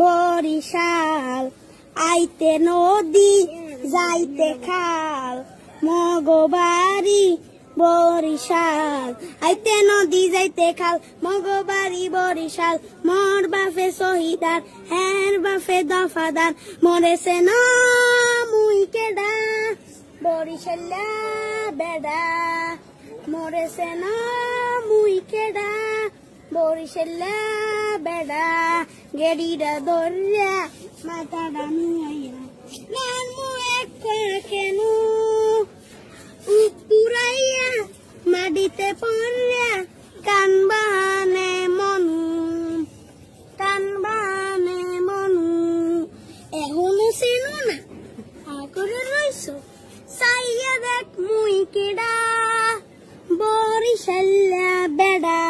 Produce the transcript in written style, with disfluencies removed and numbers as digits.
বরিশাল আইতে নদী যাইতে খাল মগবাড়ি বরিশাল আইতে নদী যাইতে খাল মগবাড়ি বরিশাল মোর বাপে শহীদার হের বাপে দফাদার মরেছে না মুই কেডা বরিশাল্লা বেডা মরেছে না মুই কেডা বরিশাল্লা বেডা গেড়িটা ধরিয়া মাথাটা নুয়াইয়া নান মু একটা কেন পুরাইয়া মাটিতে পড়িয়া কান বাহানে মনু এখনো চেনো না করে রইছ চাইয়া দেখ মুই কেডা বরিশাল্লা বেডা।